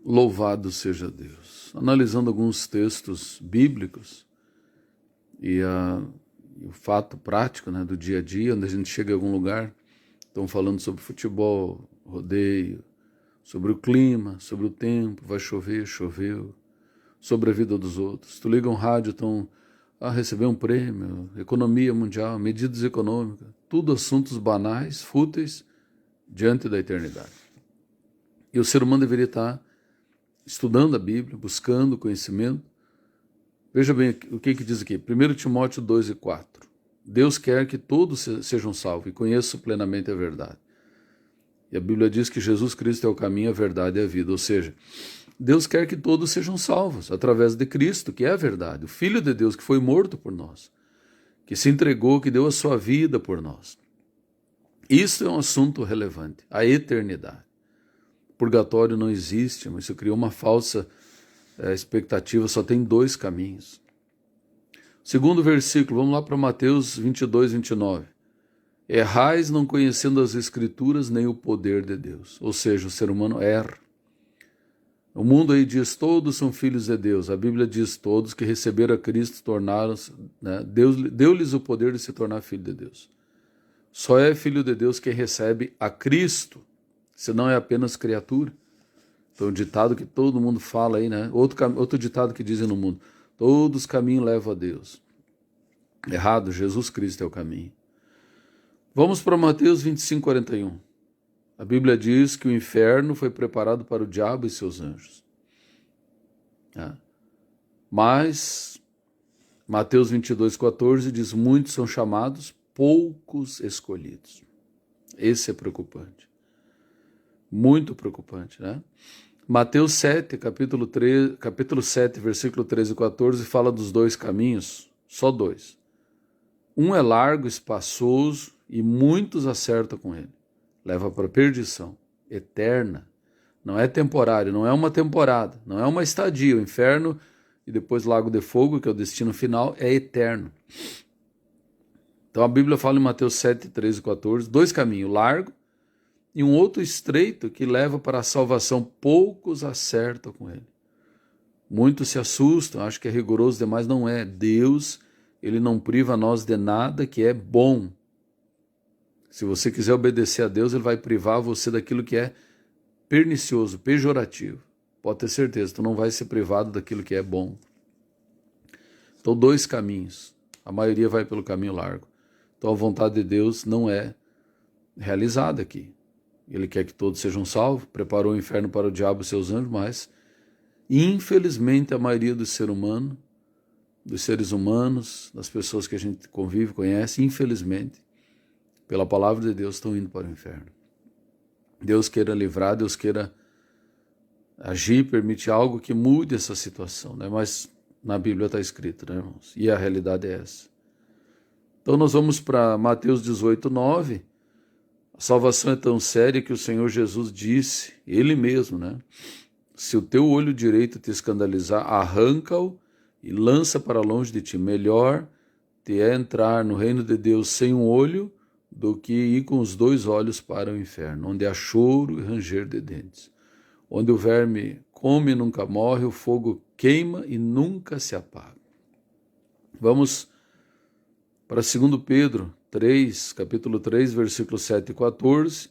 Louvado seja Deus. Analisando alguns textos bíblicos e o fato prático, né, do dia a dia, onde a gente chega em algum lugar, estão falando sobre futebol, rodeio, sobre o clima, sobre o tempo, vai chover, choveu, sobre a vida dos outros. Tu liga um rádio, estão a receber um prêmio, economia mundial, medidas econômicas, tudo assuntos banais, fúteis, diante da eternidade. E o ser humano deveria estar estudando a Bíblia, buscando conhecimento. Veja bem o que diz aqui, 1 Timóteo 2:4. Deus quer que todos sejam salvos e conheçam plenamente a verdade. E a Bíblia diz que Jesus Cristo é o caminho, a verdade e a vida. Ou seja, Deus quer que todos sejam salvos através de Cristo, que é a verdade, o Filho de Deus que foi morto por nós, que se entregou, que deu a sua vida por nós. Isso é um assunto relevante, a eternidade. Purgatório não existe, mas isso criou uma falsa expectativa, só tem dois caminhos. Segundo versículo, vamos lá para Mateus 22:29. Errais não conhecendo as Escrituras nem o poder de Deus. Ou seja, o ser humano erra. O mundo aí diz todos são filhos de Deus. A Bíblia diz todos que receberam a Cristo tornaram-se, né? Deus deu-lhes o poder de se tornar filho de Deus. Só é filho de Deus quem recebe a Cristo, senão é apenas criatura. Então o ditado que todo mundo fala aí, né? Outro ditado que dizem no mundo, todos os caminhos levam a Deus. Errado, Jesus Cristo é o caminho. Vamos para Mateus 25:41. A Bíblia diz que o inferno foi preparado para o diabo e seus anjos. Mas Mateus 22:14 diz, muitos são chamados, poucos escolhidos. Esse é preocupante. Muito preocupante, né? Mateus 7, capítulo 7, versículo 13 e 14, fala dos dois caminhos, só dois. Um é largo, espaçoso, e muitos acertam com ele. Leva para a perdição eterna. Não é temporário, não é uma temporada, não é uma estadia. O inferno e depois lago de fogo, que é o destino final, é eterno. Então a Bíblia fala em Mateus 7, 13 e 14, dois caminhos, largo, e um outro estreito que leva para a salvação. Poucos acertam com ele. Muitos se assustam, acham que é rigoroso demais. Não é. Deus, ele não priva nós de nada que é bom. Se você quiser obedecer a Deus, ele vai privar você daquilo que é pernicioso, pejorativo. Pode ter certeza, tu não vai ser privado daquilo que é bom. Então, dois caminhos. A maioria vai pelo caminho largo. Então, a vontade de Deus não é realizada aqui. Ele quer que todos sejam salvos, preparou o inferno para o diabo e seus anjos, mas, infelizmente, a maioria dos seres humanos, das pessoas que a gente convive, conhece, infelizmente, pela palavra de Deus, estão indo para o inferno. Deus queira livrar, Deus queira agir, permitir algo que mude essa situação, né? Mas na Bíblia está escrito, né, irmãos? E a realidade é essa. Então nós vamos para Mateus 18:9. A salvação é tão séria que o Senhor Jesus disse, ele mesmo, né? Se o teu olho direito te escandalizar, arranca-o e lança para longe de ti. Melhor te é entrar no reino de Deus sem um olho do que ir com os dois olhos para o inferno, onde há choro e ranger de dentes, onde o verme come e nunca morre, o fogo queima e nunca se apaga. Vamos para 2 Pedro 3, capítulo 3, versículos 7 e 14,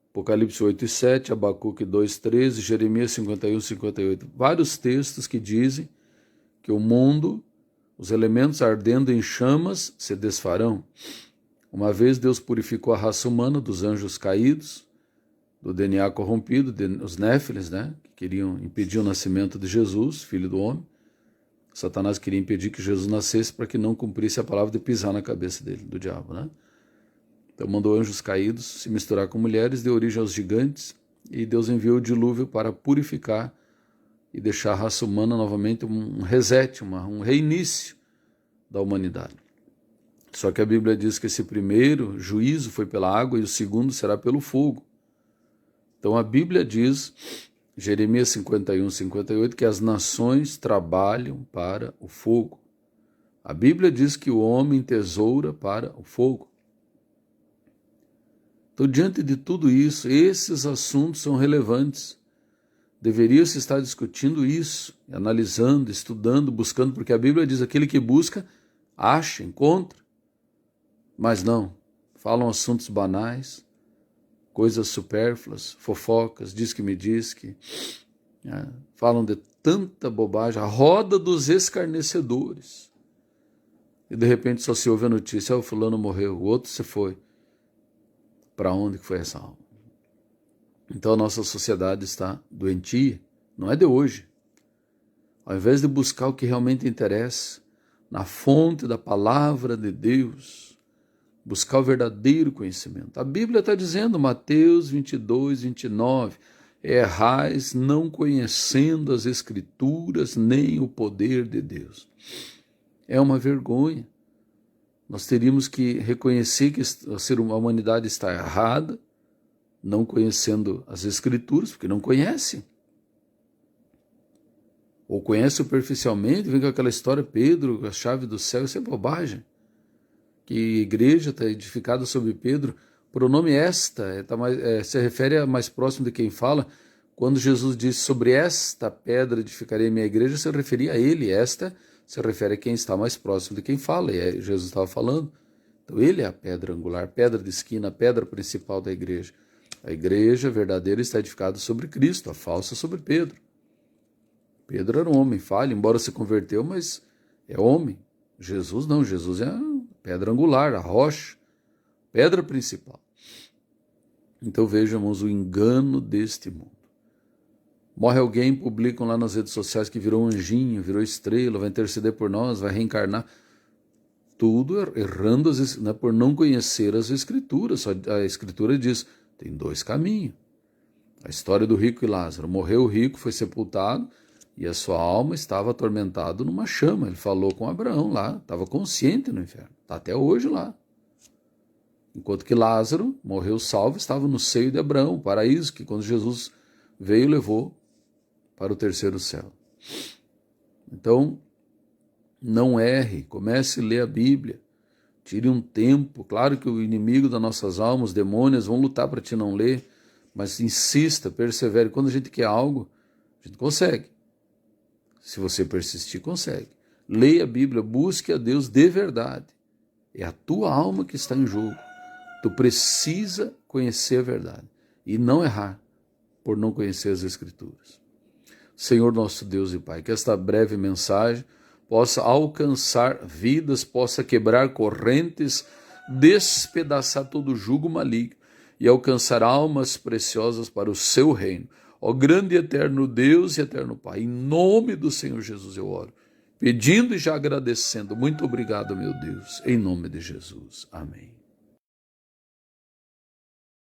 Apocalipse 8 e 7, Abacuque 2, 13, Jeremias 51, 58. Vários textos que dizem que o mundo, os elementos ardendo em chamas, se desfarão. Uma vez Deus purificou a raça humana dos anjos caídos, do DNA corrompido, os néfiles, né, que queriam impedir o nascimento de Jesus, filho do homem. Satanás queria impedir que Jesus nascesse para que não cumprisse a palavra de pisar na cabeça dele, do diabo, né? Então mandou anjos caídos se misturar com mulheres, deu origem aos gigantes, e Deus enviou o dilúvio para purificar e deixar a raça humana novamente um reset, um reinício da humanidade. Só que a Bíblia diz que esse primeiro juízo foi pela água e o segundo será pelo fogo. Então a Bíblia diz, Jeremias 51, 58, que as nações trabalham para o fogo. A Bíblia diz que o homem tesoura para o fogo. Então, diante de tudo isso, esses assuntos são relevantes. Deveria se estar discutindo isso, analisando, estudando, buscando, porque a Bíblia diz: aquele que busca, acha, encontra. Mas não, falam assuntos banais, coisas supérfluas, fofocas, diz que me diz que, falam de tanta bobagem, a roda dos escarnecedores. E de repente só se ouve a notícia: o fulano morreu, o outro se foi. Para onde que foi essa alma? Então a nossa sociedade está doentia, não é de hoje. Ao invés de buscar o que realmente interessa, na fonte da palavra de Deus, buscar o verdadeiro conhecimento. A Bíblia está dizendo, Mateus 22, 29, errais não conhecendo as Escrituras nem o poder de Deus. É uma vergonha. Nós teríamos que reconhecer que a humanidade está errada, não conhecendo as Escrituras, porque não conhece. Ou conhece superficialmente, vem com aquela história, Pedro, a chave do céu, isso é bobagem. Que a igreja está edificada sobre Pedro, o pronome esta, se refere a mais próximo de quem fala. Quando Jesus disse: sobre esta pedra edificarei minha igreja, se referia a ele. Esta se refere a quem está mais próximo de quem fala, e Jesus estava falando. Então ele é a pedra angular, pedra de esquina, a pedra principal da igreja. A igreja verdadeira está edificada sobre Cristo, a falsa sobre Pedro. Pedro era um homem falho, embora se converteu, mas é homem. Jesus não, Jesus é a pedra angular, a rocha, pedra principal. Então vejamos o engano deste mundo. Morre alguém, publicam lá nas redes sociais que virou anjinho, virou estrela, vai interceder por nós, vai reencarnar. Tudo errando por não conhecer as Escrituras. A Escritura diz: tem dois caminhos. A história do rico e Lázaro. Morreu o rico, foi sepultado, e a sua alma estava atormentada numa chama. Ele falou com Abraão lá, estava consciente no inferno. Está até hoje lá. Enquanto que Lázaro, morreu salvo, estava no seio de Abraão, o paraíso, que quando Jesus veio, levou para o terceiro céu. Então, não erre, comece a ler a Bíblia. Tire um tempo. Claro que o inimigo das nossas almas, os demônios, vão lutar para te não ler, mas insista, persevere. Quando a gente quer algo, a gente consegue. Se você persistir, consegue. Leia a Bíblia, busque a Deus de verdade. É a tua alma que está em jogo. Tu precisa conhecer a verdade e não errar por não conhecer as Escrituras. Senhor nosso Deus e Pai, que esta breve mensagem possa alcançar vidas, possa quebrar correntes, despedaçar todo jugo maligno e alcançar almas preciosas para o seu reino. Ó grande e eterno Deus e eterno Pai, em nome do Senhor Jesus eu oro, pedindo e já agradecendo. Muito obrigado, meu Deus, em nome de Jesus. Amém.